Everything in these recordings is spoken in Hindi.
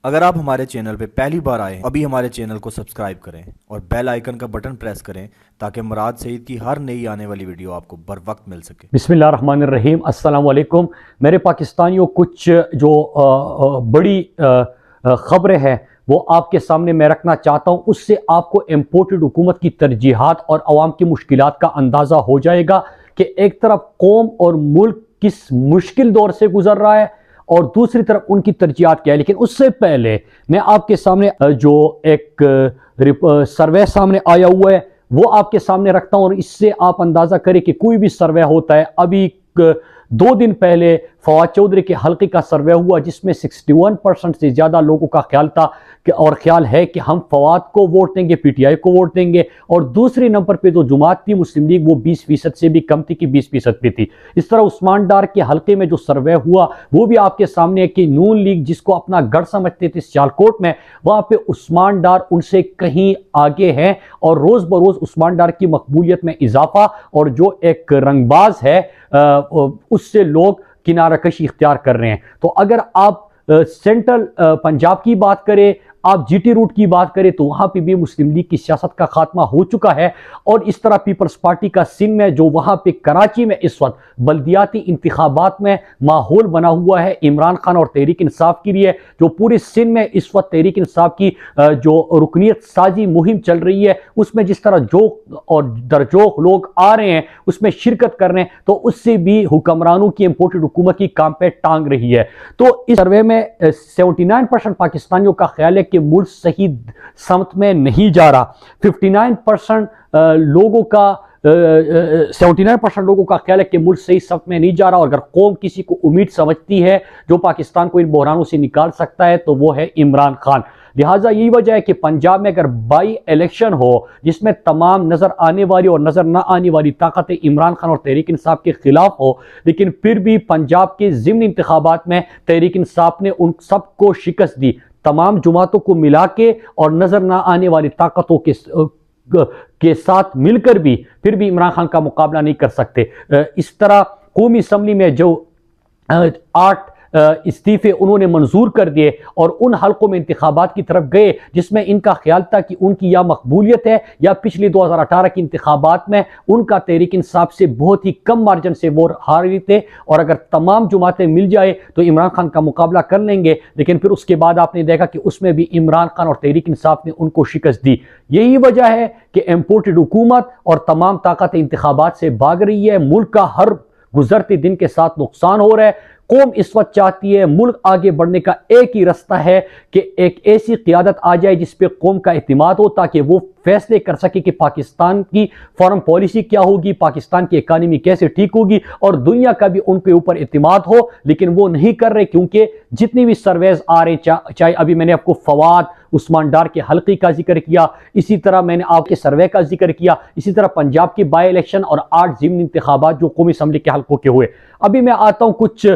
अगर आप हमारे चैनल पे पहली बार आए अभी हमारे चैनल को सब्सक्राइब करें और बेल आइकन का बटन प्रेस करें ताकि मुराद सईद की हर नई आने वाली वीडियो आपको बर वक्त मिल सके। बिस्मिल्लाहिर्रहमानिर्रहीम। अस्सलाम वालेकुम मेरे पाकिस्तानियों। कुछ जो बड़ी ख़बरें हैं वो आपके सामने मैं रखना चाहता हूँ। उससे आपको इम्पोर्टेड हुकूमत की तरजीहात और अवाम की मुश्किलात का अंदाज़ा हो जाएगा कि एक तरफ कौम और मुल्क किस मुश्किल दौर से गुजर रहा है और दूसरी तरफ उनकी तरजीहात क्या है। लेकिन उससे पहले मैं आपके सामने जो एक सर्वे सामने आया हुआ है वो आपके सामने रखता हूं और इससे आप अंदाजा करें कि कोई भी सर्वे होता है। अभी 2 दिन पहले फवाद चौधरी के हल्के का सर्वे हुआ जिसमें 61% से ज़्यादा लोगों का ख्याल था और ख्याल है कि हम फवाद को वोट देंगे, पीटीआई को वोट देंगे। और दूसरे नंबर पे जो जुमात थी मुस्लिम लीग वो 20% से भी कम थी कि 20% पे थी। इस तरह उस्मान डार के हल्के में जो सर्वे हुआ वो भी आपके सामने है कि नून लीग जिसको अपना गढ़ समझते थे सियालकोट में, वहाँ पे उस्मान डार उनसे कहीं आगे हैं और रोज़ बरोज़ उस्मान डार की मकबूलियत में इजाफा और जो एक रंगबाज है उससे लोग किनारा कशी इख्तियार कर रहे हैं। तो अगर आप सेंट्रल पंजाब की बात करें, आप जीटी रूट की बात करें तो वहां पे भी मुस्लिम लीग की सियासत का खात्मा हो चुका है। और इस तरह पीपल्स पार्टी का सिंध में जो वहां पे कराची में इस वक्त बल्दियाती इंतखाबात में माहौल बना हुआ है इमरान खान और तहरीक इंसाफ के लिए, जो पूरे सिंध में इस वक्त तहरीक इंसाफ की जो रुकनीत साजी मुहिम चल रही है उसमें जिस तरह जोक और दरजोक लोग आ रहे हैं उसमें शिरकत कर रहे हैं, तो उससे भी हुक्मरानों की इम्पोर्टेड हुकूमत की काम पे टांग रही है। तो इस सर्वे में 79% पाकिस्तानियों का ख्याल है कि मुल्क सही समत में नहीं जा रहा। 59% लोगों का 79% लोगों का ख्याल है कि मुल्क सही समत में नहीं जा रहा। और अगर कौम किसी को उम्मीद समझती है जो पाकिस्तान को इन बहरानों से निकाल सकता है तो वो है इमरान खान। लिहाजा यही वजह है कि पंजाब में अगर बाई इलेक्शन हो जिसमें तमाम नजर आने वाली और नजर ना आने वाली ताकतें इमरान खान और तहरीक इंसाफ के खिलाफ हो, लेकिन फिर भी पंजाब के ज़िमनी इंतखाबात में तहरीक इंसाफ ने उन सबको शिकस्त दी, तमाम जुमातों को मिला के और नजर ना आने वाली ताकतों के साथ मिलकर भी फिर भी इमरान खान का मुकाबला नहीं कर सकते। इस तरह कौमी असम्बली में जो 8 इस्तीफे उन्होंने मंजूर कर दिए और उन हलकों में इंतखाबात की तरफ गए जिसमें इनका ख्याल था कि उनकी या मकबूलियत है या पिछली 2018 की इंतखाबात में उनका तहरीक इंसाफ से बहुत ही कम मार्जिन से वो हार रहे थे और अगर तमाम जुमातें मिल जाए तो इमरान खान का मुकाबला कर लेंगे। लेकिन फिर उसके बाद आपने देखा कि उसमें भी इमरान खान और तहरीक इंसाफ ने उनको शिकस्त दी। यही वजह है कि इम्पोर्टेड हुकूमत और तमाम ताकतें इंतखाबात से भाग रही है। मुल्क का हर गुजरते दिन के साथ नुकसान हो रहा है। कौम इस वक्त चाहती है, मुल्क आगे बढ़ने का एक ही रास्ता है कि एक ऐसी क़ियादत आ जाए जिस पे कौम का इत्मीनान हो ताकि वो फैसले कर सके कि पाकिस्तान की फॉरेन पॉलिसी क्या होगी, पाकिस्तान की इकानमी कैसे ठीक होगी और दुनिया का भी उनके ऊपर इत्मीनान हो। लेकिन वो नहीं कर रहे क्योंकि जितनी भी सर्वेज आ रहे, चाहे अभी मैंने आपको फवाद उस्मान डार के हल्के का जिक्र किया, इसी तरह मैंने आपके सर्वे का जिक्र किया, इसी तरह पंजाब की बाई इलेक्शन और 8 ज़िमनी इंतखाबात जो कौमी असम्बली के हल्कों के हुए। अभी मैं आता हूं, कुछ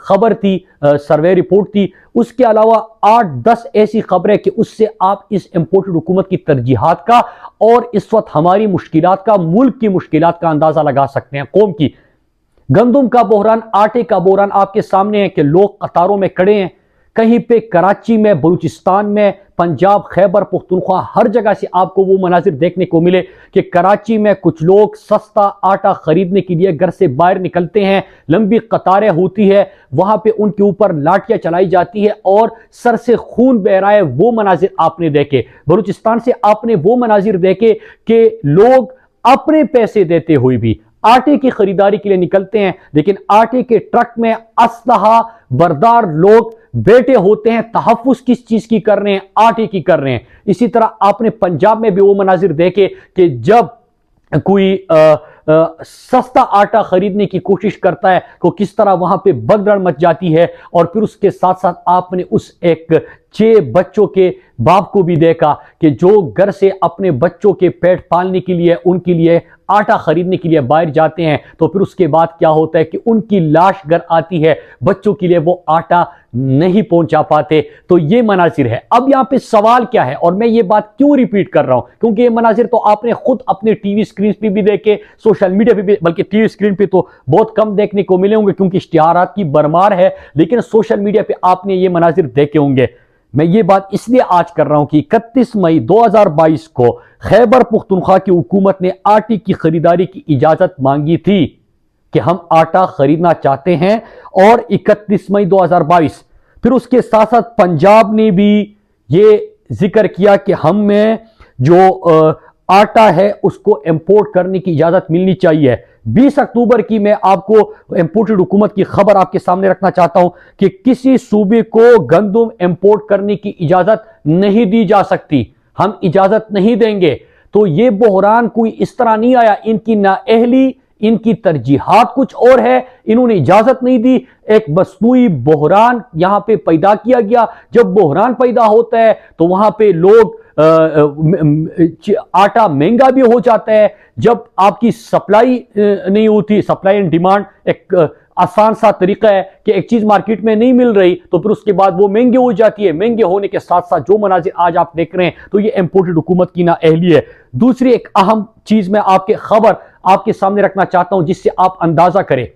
खबर थी, सर्वे रिपोर्ट थी, उसके अलावा 8-10 ऐसी खबरें कि उससे आप इस इम्पोर्टेड हुकूमत की तरजीहात का और इस वक्त हमारी मुश्किलात का, मुल्क की मुश्किलात का अंदाजा लगा सकते हैं। कौम की गंदम का बहरान, आटे का बहरान आपके सामने है कि लोग कतारों में खड़े हैं। कहीं पे कराची में, बलूचिस्तान में, पंजाब, खैबर पख्तूनख्वा, हर जगह से आपको वो मनाजिर देखने को मिले कि कराची में कुछ लोग सस्ता आटा खरीदने के लिए घर से बाहर निकलते हैं, लंबी कतारें होती है, वहां पे उनके ऊपर लाठियां चलाई जाती है और सर से खून बह रहा है। वो मनाजिर आपने देखे। बलूचिस्तान से आपने वो मनाजिर देखे कि लोग अपने पैसे देते हुए भी आटे की खरीदारी के लिए निकलते हैं, लेकिन आटे के ट्रक में असलहा बरदार लोग बैठे होते हैं। तहफ्फुज़ किस चीज की कर रहे हैं? आटे की कर रहे हैं। इसी तरह आपने पंजाब में भी वो मनाजिर देखे कि जब कोई सस्ता आटा खरीदने की कोशिश करता है तो किस तरह वहां पे भगदड़ मच जाती है। और फिर उसके साथ साथ आपने उस एक 6 बच्चों के बाप को भी देखा कि जो घर से अपने बच्चों के पेट पालने के लिए, उनके लिए आटा खरीदने के लिए बाहर जाते हैं, तो फिर उसके बाद क्या होता है कि उनकी लाश घर आती है, बच्चों के लिए वो आटा नहीं पहुंचा पाते। तो ये मनाजिर है। अब यहां पे सवाल क्या है और मैं ये बात क्यों रिपीट कर रहा हूं, क्योंकि ये मनाजिर तो आपने खुद अपने टीवी स्क्रीन पे भी देखे, सोशल मीडिया पे भी, बल्कि टीवी स्क्रीन पे तो बहुत कम देखने को मिले होंगे क्योंकि इश्तिहारात की भरमार है, लेकिन सोशल मीडिया पे आपने ये मनाजिर देखे होंगे। मैं ये बात इसलिए आज कर रहा हूं कि 31 मई 2022 को खैबर पुख्तनख्वा की हुकूमत ने आटे की खरीदारी की इजाजत मांगी थी कि हम आटा खरीदना चाहते हैं, और 31 मई 2022 फिर उसके साथ साथ पंजाब ने भी ये जिक्र किया कि हमें जो आटा है उसको इंपोर्ट करने की इजाजत मिलनी चाहिए। 20 अक्टूबर की मैं आपको इंपोर्टेड हुकूमत की खबर आपके सामने रखना चाहता हूं कि किसी सूबे को गंदम इंपोर्ट करने की इजाजत नहीं दी जा सकती, हम इजाजत नहीं देंगे। तो ये बहरान कोई इस तरह नहीं आया, इनकी नाअहली, इनकी तरजीहात कुछ और है, इन्होंने इजाजत नहीं दी। एक मसनूई बहरान यहां पे पैदा किया गया। जब बहरान पैदा होता है तो वहां पे लोग आटा महंगा भी हो जाता है। जब आपकी सप्लाई नहीं होती, सप्लाई एंड डिमांड एक आसान सा तरीका है कि एक चीज मार्केट में नहीं मिल रही तो फिर उसके बाद वो महंगी हो जाती है। महंगे होने के साथ साथ जो मनाजिर आज आप देख रहे हैं तो ये इंपोर्टेड हुकूमत की नाअहली है। दूसरी एक अहम चीज मैं खबर आपके सामने रखना चाहता हूं जिससे आप अंदाजा करें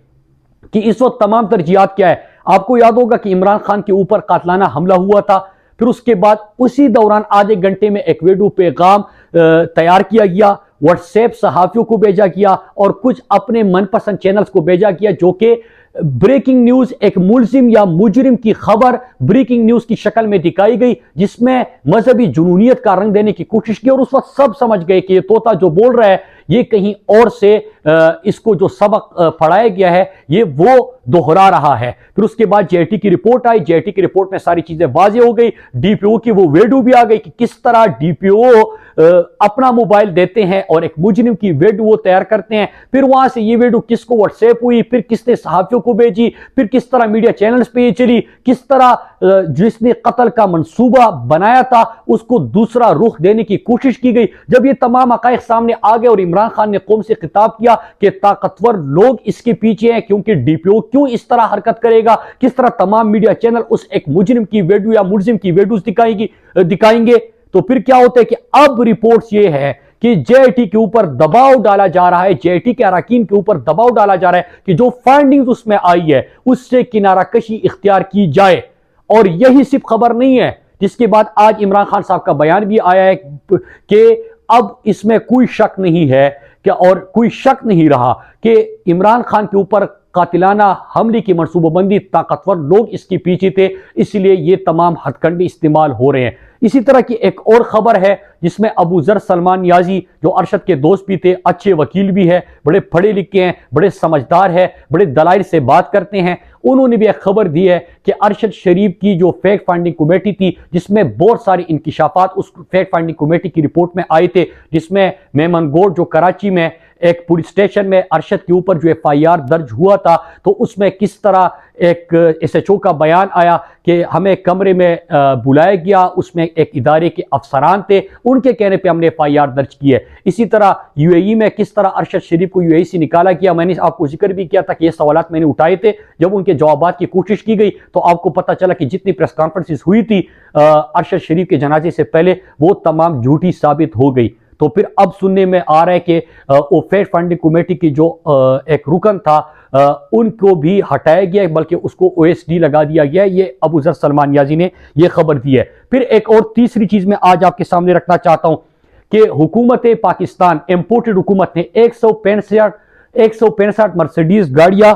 कि इस वक्त तमाम तरजीहात क्या है। आपको याद होगा कि इमरान खान के ऊपर कातलाना हमला हुआ था, फिर उसके बाद उसी दौरान आधे घंटे में एक वीडियो पैगाम तैयार किया गया, व्हाट्सएप सहाफियों को भेजा गया और कुछ अपने मनपसंद चैनल्स को भेजा गया, जो कि ब्रेकिंग न्यूज, एक मुलजिम या मुजरिम की खबर ब्रेकिंग न्यूज की शक्ल में दिखाई गई, जिसमें मजहबी जुनूनियत का रंग देने की कोशिश की। और उस वक्त सब समझ गए कि ये तोता जो बोल रहा है ये कहीं और से इसको जो सबक पढ़ाया गया है ये वो दोहरा रहा है। फिर उसके बाद जेटी की रिपोर्ट आई, जेटी की रिपोर्ट में सारी चीजें वाज़ेह हो गई। डीपीओ की वो वीडियो भी आ गई कि किस तरह डीपीओ अपना मोबाइल देते हैं और एक मुजरिम की वीडियो वो तैयार करते हैं। फिर वहां से ये वीडियो किसको व्हाट्सएप हुई, फिर किसने सहाफियों को भेजी, फिर किस तरह मीडिया चैनल्स पे ये चली, किस तरह जिसने कत्ल का मंसूबा बनाया था उसको दूसरा रुख देने की कोशिश की गई। जब ये तमाम हकायक सामने आ गए और इमरान खान ने कौम से खिताब किया कि ताकतवर लोग इसके पीछे हैं, क्योंकि डीपीओ क्यों इस तरह हरकत करेगा, किस तरह तमाम मीडिया चैनल उस एक मुजरिम की वीडियो या मुलजिम की वीडियोस दिखाएंगे। तो फिर क्या होता है कि अब रिपोर्ट्स ये है कि जेटी के ऊपर दबाव डाला जा रहा है, जेटी के अरकान के ऊपर दबाव डाला जा रहा है कि जो फाइंडिंग्स उसमें आई है उससे किनारा कशी इख्तियार की जाए। और यही सिर्फ खबर नहीं है, जिसके बाद आज इमरान खान साहब का बयान भी आया है कि अब इसमें कोई शक नहीं है कि, और कोई शक नहीं रहा कि इमरान खान के ऊपर कातिलाना हमले की मनसूबाबंदी, ताकतवर लोग इसके पीछे थे, इसलिए ये तमाम हथकंडे इस्तेमाल हो रहे हैं। इसी तरह की एक और खबर है जिसमें अबू जर सलमान नियाजी, जो अरशद के दोस्त भी थे, अच्छे वकील भी है, बड़े पढ़े लिखे हैं, बड़े समझदार है, बड़े दलाइल से बात करते हैं, उन्होंने भी एक खबर दी है कि अरशद शरीफ की जो फैक्ट फाइंडिंग कमेटी थी जिसमें बहुत सारे इंकिशाफात उस फैक्ट फाइंडिंग कमेटी की रिपोर्ट में आए थे, जिसमें मेमनगोट जो कराची में एक पुलिस स्टेशन में अरशद के ऊपर जो FIR दर्ज हुआ था तो उसमें किस तरह एक SHO का बयान आया कि हमें कमरे में बुलाया गया, उसमें एक इदारे के अफसरान थे, उनके कहने पे हमने FIR दर्ज की है। इसी तरह UAE में किस तरह अरशद शरीफ को UAE से निकाला गया, मैंने आपको जिक्र भी किया था कि ये सवालात मैंने उठाए थे। जब उनके जवाबात की कोशिश की गई तो आपको पता चला कि जितनी प्रेस कॉन्फ्रेंसेस हुई थी अरशद शरीफ के जनाजे से पहले वो तमाम झूठी साबित हो गई। तो फिर अब सुनने में आ रहा है कि वो फैक्ट फाइंडिंग कमेटी की जो एक रुकन था उनको भी हटाया गया, बल्कि उसको OSD लगा दिया गया। ये अबू जर सलमान नियाजी ने ये खबर दी है। फिर एक और तीसरी चीज मैं आज आपके सामने रखना चाहता हूं कि हुकूमत पाकिस्तान, इंपोर्टेड हुकूमत ने 165 मर्सिडीज गाड़ियां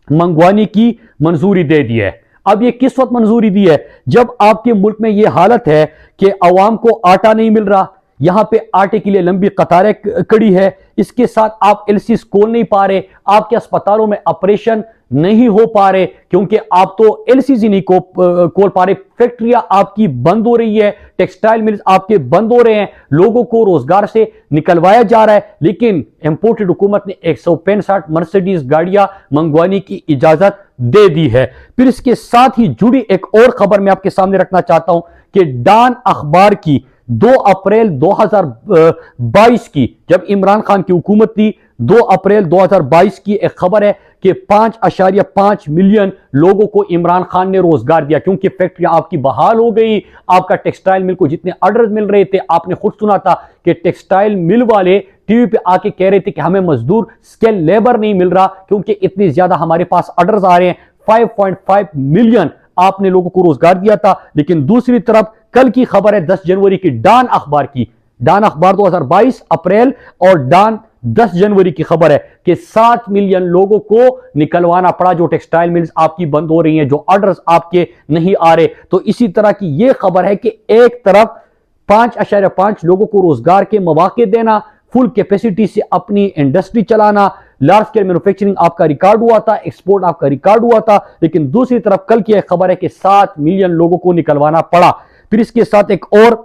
मंगवाने की मंजूरी दे दी है। अब ये किस वक्त मंजूरी दी है? जब आपके मुल्क में ये हालत है कि अवाम को आटा नहीं मिल रहा, यहां पे आटे के लिए लंबी कतारें खड़ी है, इसके साथ आप LCs खोल नहीं पा रहे, आपके अस्पतालों में ऑपरेशन नहीं हो पा रहे क्योंकि आप तो LCs ही नहीं खोल पा रहे, फैक्ट्रियां आपकी बंद हो रही है, टेक्सटाइल मिल्स आपके बंद हो रहे हैं, लोगों को रोजगार से निकलवाया जा रहा है। लेकिन इंपोर्टेड हुकूमत ने 165 मर्सिडीज गाड़ियां मंगवाने की इजाजत दे दी है। फिर इसके साथ ही जुड़ी एक और खबर मैं आपके सामने रखना चाहता हूं कि डॉन अखबार की 2 अप्रैल 2022 की, जब इमरान खान की हुकूमत थी, 2 अप्रैल 2022 की एक खबर है कि 5.5 मिलियन लोगों को इमरान खान ने रोजगार दिया, क्योंकि फैक्ट्रियां आपकी बहाल हो गई, आपका टेक्सटाइल मिल को जितने ऑर्डर मिल रहे थे, आपने खुद सुना था कि टेक्सटाइल मिल वाले टीवी पे आके कह रहे थे कि हमें मजदूर स्किल लेबर नहीं मिल रहा क्योंकि इतनी ज्यादा हमारे पास ऑर्डर्स आ रहे हैं। 5.5 मिलियन आपने लोगों को रोजगार दिया था। लेकिन दूसरी तरफ कल की खबर है 10 जनवरी की डान अखबार की, डान अखबार 2022 अप्रैल और डान 10 जनवरी की खबर है कि 7 मिलियन लोगों को निकलवाना पड़ा, जो टेक्सटाइल मिल्स आपकी बंद हो रही हैं, जो ऑर्डर्स आपके नहीं आ रहे। तो इसी तरह की यह खबर है कि एक तरफ 5.5 लोगों को रोजगार के मौके देना, फुल कैपेसिटी से अपनी इंडस्ट्री चलाना, लार्ज स्केल मैन्युफैक्चरिंग आपका रिकॉर्ड हुआ था, एक्सपोर्ट आपका रिकॉर्ड हुआ था। लेकिन दूसरी तरफ कल की एक खबर है कि 7 मिलियन लोगों को निकलवाना पड़ा। फिर इसके साथ एक और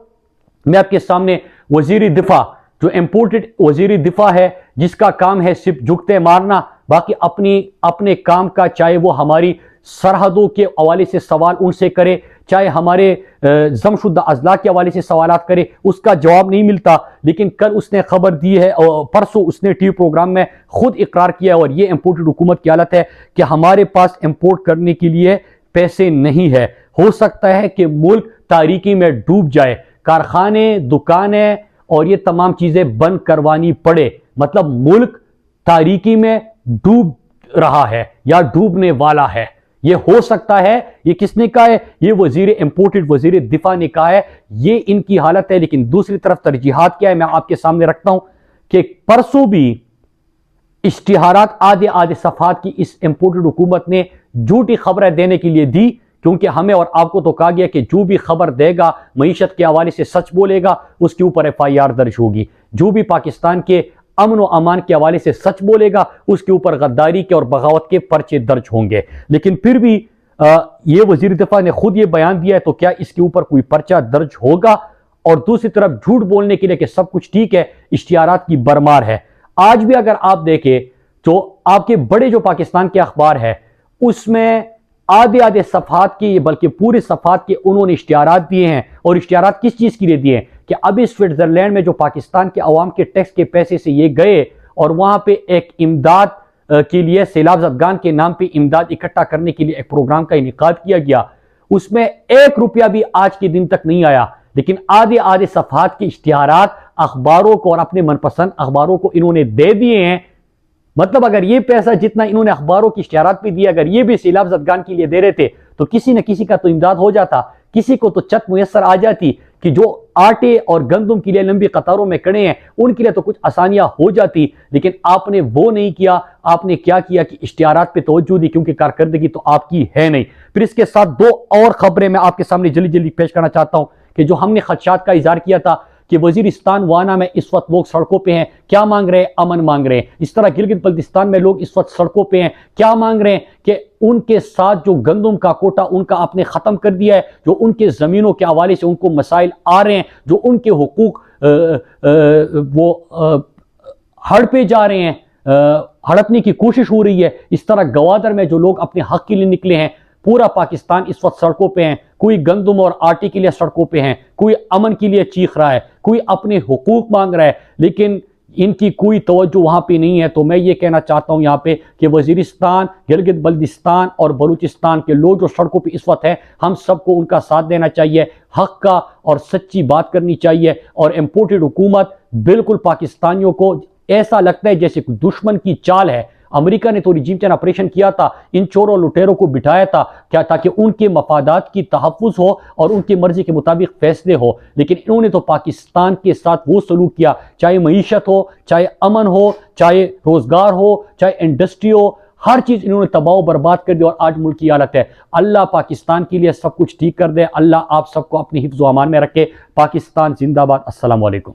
मैं आपके सामने वजीर दिफा, जो इंपोर्टेड वजीर दिफा है, जिसका काम है सिर्फ झुकते मारना, बाकी अपने काम का, चाहे वो हमारी सरहदों के हवाले से सवाल उनसे करे, चाहे हमारे जमशुदा अजला के हवाले से सवालात करे, उसका जवाब नहीं मिलता। लेकिन कल उसने खबर दी है और परसों उसने टीवी प्रोग्राम में खुद इकरार किया, और ये इंपोर्टेड हुकूमत की हालत है कि हमारे पास इंपोर्ट करने के लिए पैसे नहीं है। हो सकता है कि मुल्क तारीकी में डूब जाए, कारखाने, दुकानें और ये तमाम चीजें बंद करवानी पड़े, मतलब मुल्क तारीकी में डूब रहा है या डूबने वाला है। ये हो सकता है। ये किसने कहा है? ये वजीर इंपोर्टेड वजीर दिफा ने कहा है। ये इनकी हालत है। लेकिन दूसरी तरफ तरजीहात क्या है, मैं आपके सामने रखता हूं कि परसों भी इश्तिहारात आधे आधे सफात की इस इंपोर्टेड हुकूमत ने झूठी खबरें देने के लिए दी, क्योंकि हमें और आपको तो कहा गया कि जो भी खबर देगा मईशत के हवाले से सच बोलेगा, उसके ऊपर FIR दर्ज होगी। जो भी पाकिस्तान के अमन व अमान के हवाले से सच बोलेगा, उसके ऊपर गद्दारी के और बगावत के पर्चे दर्ज होंगे। लेकिन फिर भी ये वजीर दिफा ने खुद ये बयान दिया है, तो क्या इसके ऊपर कोई पर्चा दर्ज होगा? और दूसरी तरफ झूठ बोलने के लिए कि सब कुछ ठीक है, इश्तिहारात की बरमार है। आज भी अगर आप देखें तो आपके बड़े जो पाकिस्तान के अखबार है, उसमें आधे आधे सफात के, बल्कि पूरे सफात के उन्होंने इश्तिहारात दिए हैं। और इश्तिहारात किस चीज के लिए दिए हैं कि अभी स्विट्जरलैंड में जो पाकिस्तान के अवाम के टैक्स के पैसे से ये गए और वहां पे एक इमदाद के लिए, सैलाब ज़दगान के नाम पे इमदाद इकट्ठा करने के लिए एक प्रोग्राम का इनेकाद किया गया, उसमें 1 रुपया भी आज के दिन तक नहीं आया। लेकिन आधे आधे सफात के इश्तिहारात अखबारों को और अपने मनपसंद अखबारों को इन्होंने दे दिए हैं। मतलब अगर ये पैसा जितना इन्होंने अखबारों की इश्तिहारात पे दिया, अगर ये भी सैलाब ज़दगान के लिए दे रहे थे, तो किसी न किसी का तो इमदाद हो जाता, किसी को तो छत मुयस्सर आ जाती कि जो आटे और गंदम के लिए लंबी कतारों में खड़े हैं, उनके लिए तो कुछ आसानियां हो जाती। लेकिन आपने वो नहीं किया। आपने क्या किया कि इश्तिहारात पे तवज्जो दी, क्योंकि कारकर्दगी तो आपकी है नहीं। फिर इसके साथ 2 और खबरें मैं आपके सामने जल्दी जल्दी पेश करना चाहता हूं कि जो हमने खदशात का इजहार किया था कि वजीरिस्तान वाना में इस वक्त लोग सड़कों पे हैं, क्या मांग रहे हैं? अमन मांग रहे हैं। इस तरह गिलगित बल्तिस्तान में लोग इस वक्त सड़कों पे हैं, क्या मांग रहे हैं? कि उनके साथ जो गंदम का कोटा उनका आपने खत्म कर दिया है, जो उनके जमीनों के हवाले से उनको मसाइल आ रहे हैं, जो उनके हुकूक वो हड़पे जा रहे हैं, हड़पने की कोशिश हो रही है। इस तरह गवादर में जो लोग अपने हक के लिए निकले हैं, पूरा पाकिस्तान इस वक्त सड़कों पे हैं। कोई गंदम और आटे के लिए सड़कों पे हैं, कोई अमन के लिए चीख रहा है, कोई अपने हुकूक मांग रहा है, लेकिन इनकी कोई तवज्जो वहां पे नहीं है। तो मैं ये कहना चाहता हूं यहां पे कि वजीरिस्तान, गिलगित बल्तिस्तान और बलूचिस्तान के लोग जो सड़कों पे इस वक्त हैं, हम सबको उनका साथ देना चाहिए, हक का और सच्ची बात करनी चाहिए। और इंपोर्टेड हुकूमत बिल्कुल पाकिस्तानियों को ऐसा लगता है जैसे दुश्मन की चाल है। अमेरिका ने तो रिजीम चेंज ऑपरेशन किया था, इन चोरों लुटेरों को बिठाया था क्या, ताकि उनके मफादात की तहफ़्फ़ुज़ हो और उनकी मर्जी के मुताबिक फैसले हो। लेकिन इन्होंने तो पाकिस्तान के साथ वो सलूक किया, चाहे मईशत हो, चाहे अमन हो, चाहे रोजगार हो, चाहे इंडस्ट्री हो, हर चीज इन्होंने तबाह बर्बाद कर दी। और आज मुल्क की हालत है। अल्लाह पाकिस्तान के लिए सब कुछ ठीक कर दे। अल्लाह आप सबको अपनी हिफ्ज़ व अमान में रखे। पाकिस्तान जिंदाबाद। अस्सलाम वालेकुम।